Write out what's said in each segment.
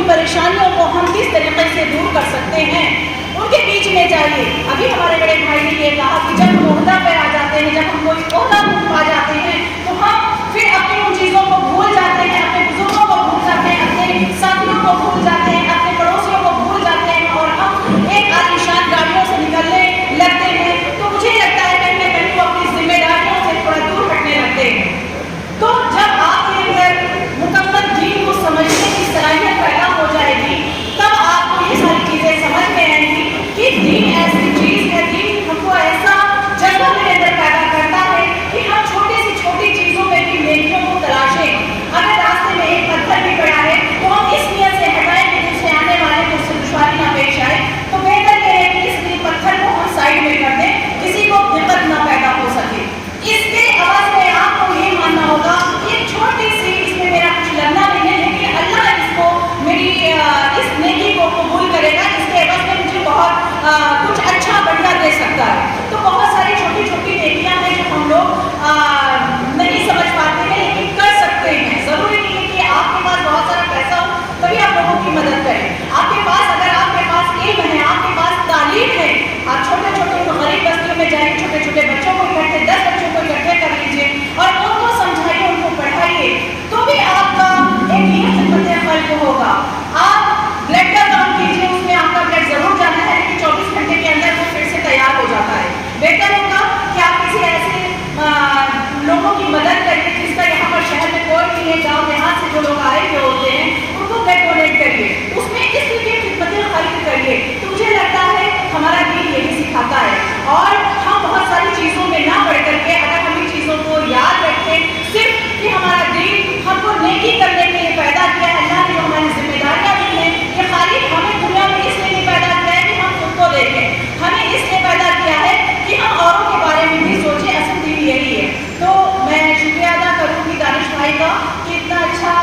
پریشانیوں کو ہم کس طریقے سے دور کر سکتے ہیں، ان کے بیچ میں جائیے. ابھی ہمارے بڑے بھائی نے یہ کہا کہ جب ہم عہدہ پہ آ جاتے ہیں، جب ہم کوئی عہدہ پا جاتے ہیں تو ہم پھر اپنی ان چیزوں کو بھول جاتے ہیں، اپنے بزرگوں کو بھول جاتے ہیں، اپنے ساتھیوں کو بھول جاتے ہیں، اپنے پڑوسیوں کو بھول جاتے ہیں اور ہم ایک عالیشان گاڑیوں سے نکلنے لگتے ہیں. تو مجھے لگتا ہے کہیں نہ کہیں وہ اپنی ذمہ داریوں سے تھوڑا دور ہٹنے لگتے ہیں. تو جب آپ کے اندر مکمل دین کو سمجھنے کی صلاحیت پیدا ہو جائے گی، تب آپ کو یہ ساری چیزیں سمجھ میں آئیں گی کہ دین ایسی چیز ہے، دین ہم کو ایسا جذبہ میرے اندر پیدا کرتا ہے کہ ہم چھوٹی سی چھوٹی چیزوں میں بھی نیکیوں کو تلاشیں. اگر راستے میں ایک پتھر بھی پڑا ہے تو ہم اس نیت سے ہٹائیں کہ جس سے آنے والے کو اس سے دشواری نہ پیش آئے. تو بہتر یہ ہے کہ اس لیے پتھر کو ہم سائڈ میں کر دیں، کسی کو دقت نہ پیدا ہو سکے. اس کے عوض میں آپ کو یہ ماننا ہوگا یہ چھوٹی سی، اس میں میرا کچھ لگنا نہیں ہے، لیکن اللہ اس کو میری اس نیکی کو قبول کرے گا، اس کے عوض میں مجھے بہت کچھ اچھا بڑھیا دے سکتا ہے. تو بہت ساری چھوٹی چھوٹی نیکیاں ہیں جو ہم لوگ نہیں سمجھ پاتے ہیں لیکن کر سکتے ہیں. ضروری نہیں ہے کہ آپ کے پاس بہت سارا پیسہ ہو تبھی آپ لوگوں کی مدد کریں. آپ کے پاس اگر آپ کے پاس علم ہے، آپ کے پاس تعلیم ہے، آپ چھوٹے چھوٹے غریب بستیوں میں جائیں، چھوٹے چھوٹے بچوں کو اکٹھے 10 بچوں کو اکٹھے کر لیجیے اور ان کو سمجھائیے، ان کو پڑھائیے، تو بھی آپ کا ایک یہ خدمت خلق ہوگا. آپ بلڈ کا کام کیجیے، اس میں آپ کا بلڈ ضرور جانا ہے لیکن 24 گھنٹے کے اندر وہ پھر سے تیار ہو جاتا ہے. بہتر ہوگا کہ آپ کسی ایسے لوگوں کی مدد کریے جس کا یہاں پر شہر میں کوئی نہیں ہے، گاؤں دیہات سے جو لوگ آئے ہوئے ہوتے ہیں ان کو بلڈ ڈونیٹ کریے، اس میں اس لیے خدمت خلق کریے. تو مجھے لگتا ہے ہمارا دین یہی سکھاتا ہے. اور ہم بہت ساری چیزوں میں نہ پڑھ کر کے اگر ہم ان چیزوں کو یاد رکھیں، صرف کہ ہمارا دین ہم کو نیکی کرنے کے لیے پیدا کیا ہے، اللہ نے جو ہماری ذمہ داریاں دی ہیں یہ خالی ہمیں دنیا میں اس لیے نہیں پیدا کیا ہے کہ ہم خود کو دیکھیں، ہمیں اس لیے پیدا کیا ہے کہ ہم اوروں کے بارے میں بھی سوچیں. اصل دین یہی ہے. تو میں شکریہ ادا کروں گی دانش بھائی کا کہ اتنا اچھا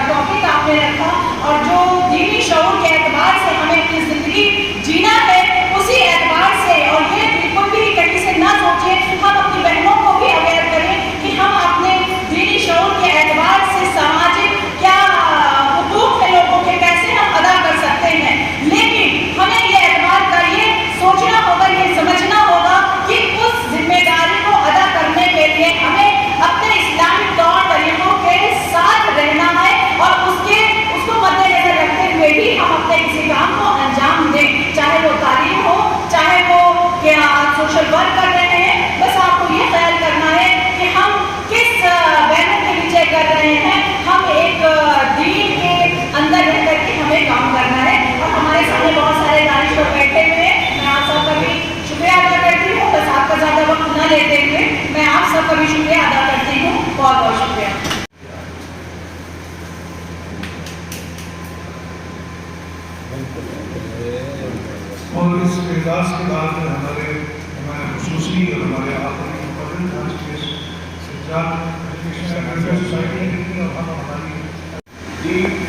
ٹاپک آپ نے رکھا اور جو دینی شعور کے اعتبار سے ہمیں اپنی زندگی جینا ہے اسی اعتبار سے، اور یہ بالکل بھی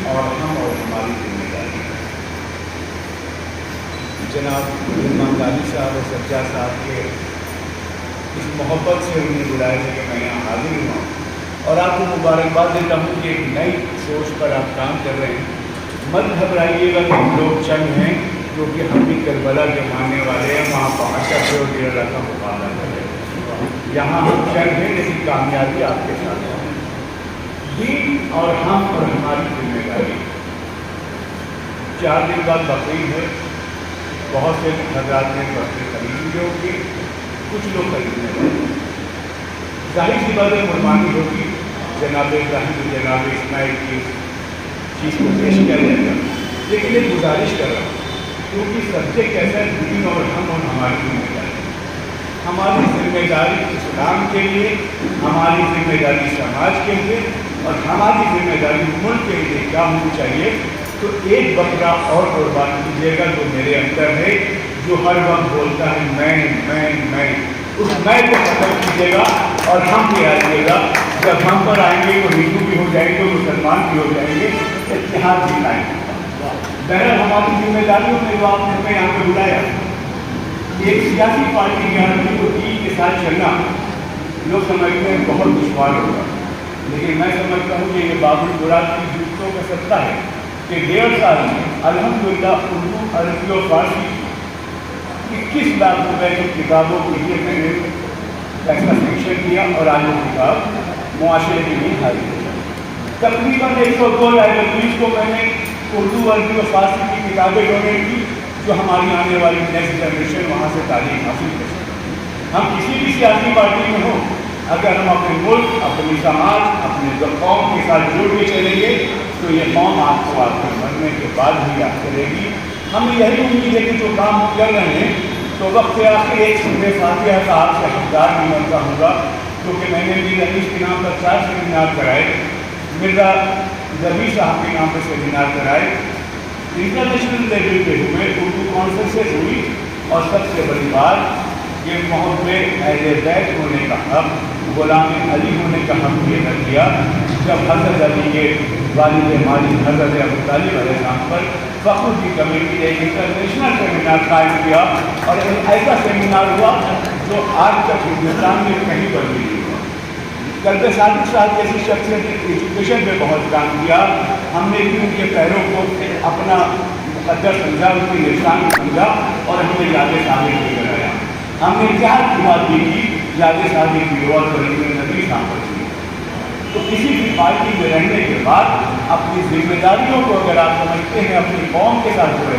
اور ہماری ذمہ داری جناب امام غازی صاحب اور سجاد صاحب کے اس محبت سے انہیں بلایا ہے کہ میں یہاں حاضر ہوا اور آپ کو مبارکباد دیتا ہوں کہ ایک نئی سوچ پر آپ کام کر رہے ہیں. مت گھبرائیے گا کہ ہم لوگ چند ہیں جو کہ ہم بھی کربلا کے ماننے والے ہیں, وہاں پہنچ کر اور ڈیڑھ لاکھ کا مقابلہ کر رہے ہیں. یہاں ہم چند ہیں لیکن کامیابی آپ کے ساتھ ہے. دین اور ہم اور ہماری ذمہ داری. 4 دن بعد بقرعید ہے. بہت سے حضرات نے بکرے خریدی ہوگی, کچھ لوگ خریدنے والے. ظاہر سی بات ہے قربانی ہوگی, جناب ابراہیم جناب اسماعیل کی چیز کو پیش کیا جائے گا. لیکن ایک گزارش کر رہا ہوں کیونکہ سبجیکٹ ایسا ہے دین اور ہم اور ہماری ذمہ داری. ہماری ذمہ داری اسلام کے لیے, ہماری ذمہ داری سماج کے لیے اور ہماری ذمہ داری ملک کے لیے کیا ہونی چاہیے. تو ایک بکرا اور قربان کیجیے گا جو میرے اندر ہے, جو ہر وقت بولتا ہے میں, اس میں کو ختم کیجیے گا اور ہم بھی آئیے گا. جب ہم پر آئیں گے تو ہندو بھی ہو جائیں گے, مسلمان بھی ہو جائیں گے, اتحاد بھی لائیں گے. بہرحال ہماری ذمہ داریوں میں جو آپ نے ہمیں یہاں پہ بلایا, ایک سیاسی پارٹی کے آدمی کو دین کے ساتھ چلنا لوگ سمجھتے ہیں بہت دشوار ہوگا, لیکن میں سمجھتا ہوں کہ یہ باب المراد کی جوتوں کا سطح ہے کہ 1.5 سال میں الحمدللہ اردو, عربی اور فارسی 21 لاکھ روپے کی کتابوں کے لیے میں نے پیسہ سیکشن کیا اور آج وہ کتاب معاشرے کے لیے حاضر ہے. تقریباً 102 لائبریریز کو میں نے اردو, عربی اور فارسی کی کتابیں ڈونیٹ کی جو ہماری آنے والی نیکسٹ جنریشن وہاں سے تعلیم حاصل کر سکے. ہم کسی بھی سیاسی پارٹی میں ہوں, اگر ہم اپنے ملک, اپنی سماج, اپنے قوم کے ساتھ جڑ کے چلیں گے تو یہ قوم آپ کو آپ کے مرنے کے بعد بھی یاد کرے گی. ہمیں یہی امید ہے کہ جو کام ہم کر رہے ہیں تو وقت آخر ایک سورہ فاتحہ کا آپ سے حقدار بھی بنتا ہوگا, کیونکہ میں نے میر انیس کے نام پر 4 سیمینار کرائے, مرزا ظفیر صاحب کے نام پر سیمینار کرائے, انٹرنیشنل لیول پہ ہوئے, اردو کانفرنسز ہوئی, اور سب سے بڑی بات یہ محب اہل بیت ہونے کا حق, غلام علی ہونے کا حق یہ کر دیا جب حضرت علی کے والد ماجد حضرت ابو طالب علیہ السلام پر فخر کی کمیٹی نے ایک انٹرنیشنل سیمینار قائم کیا, اور ایسا سیمینار ہوا جو آج تک ہندوستان میں کہیں پر بھی نہیں ہوا. قلب صادق صاحب جیسی شخصیت نے ایجوکیشن پہ بہت کام کیا. ہم نے بھی ان کے پیروں کو اپنا مقدر سمجھا, ان کی نشان سمجھا اور ہم نے یاد صادق بھی کرایا. ہم نے اتحاد کی بات بھی کی, یاد صادق کی اور نبی صاحب پر کی. تو کسی بھی پارٹی میں رہنے کے بعد اپنی ذمہ داریوں کو اگر آپ سمجھتے ہیں, اپنی قوم کے ساتھ جڑے,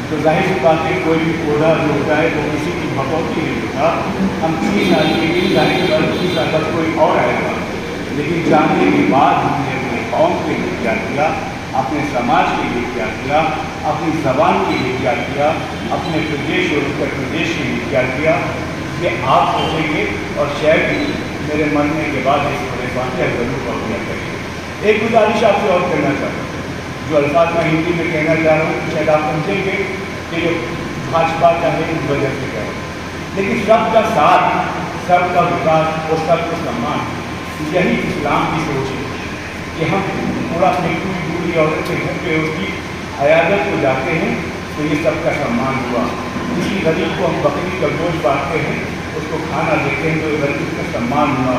تو ظاہر سی بات ہے کوئی بھی پودا جو ہوتا ہے وہ کسی کی بکوتی نہیں ہوتا. ہم 3 سال کے لیے ظاہر سی بات 3 سال بعد کوئی اور آئے گا, لیکن جاننے کے بعد ہم نے اپنے قوم کے لیے کیا کیا, اپنے سماج کے لیے کیا کیا, اپنی زبان کے لیے کیا کیا, اپنے پردیش اور اتر پردیش کے لیے کیا کیا, یہ آپ سوچیں گے اور شاید میرے مرنے کے بعد اس بڑے واقعہ ضرور پڑھنا چاہیے. ایک گزارش آپ سے اور کرنا چاہتا ہوں, جو الفاظ میں ہندی میں کہنا چاہ رہا ہوں شاید آپ سمجھیں گے کہ جو بھاجپا کا ہے اس وجہ سے کہہ رہا ہوں, لیکن سب کا ساتھ, سب کا وکاس اور سب کا سمان, یہی اسلام کی سوچ ہے کہ ہم پورا اپنی کوئی بوڑھی عورت کے گھر پہ اس کی عیادت کو جاتے ہیں تو یہ سب کا سمان ہوا. کسی غریب کو ہم بکری کا گوشت بانٹتے ہیں, اس کو کھانا دیتے ہیں تو یہ غریب کا سمان ہوا.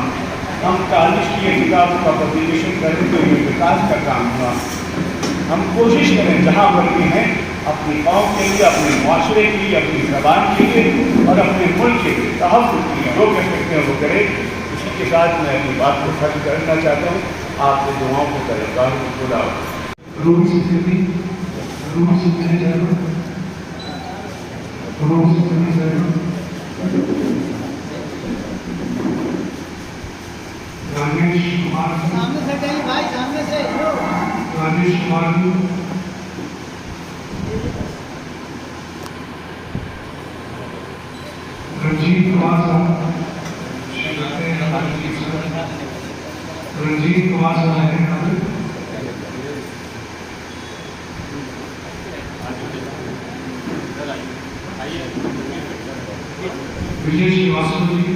ہم تالش کی کتابوں کا پبلیکیشن کریں تو یہ وکاس کا کام ہوا. ہم کوشش کریں جہاں پر بھی ہیں اپنی قوم کے لیے, اپنے معاشرے کے لیے, اپنی زبان کے لیے اور اپنے ملک کے لیے تحفظ کے لیے جو کر سکتے ہیں وہ کریں. اسی کے ساتھ میں اپنی بات کو ختم کرنا چاہتا ہوں. آپ سے دعاؤں کو طلبگار کو خدا سامنے سے کہیں بھائی, سامنے سے راجیش کمار جی, رنجیت کمار صاحب, رنجیت کمار صاحب ہیں یہاں پہ, وجے شریواستو جی,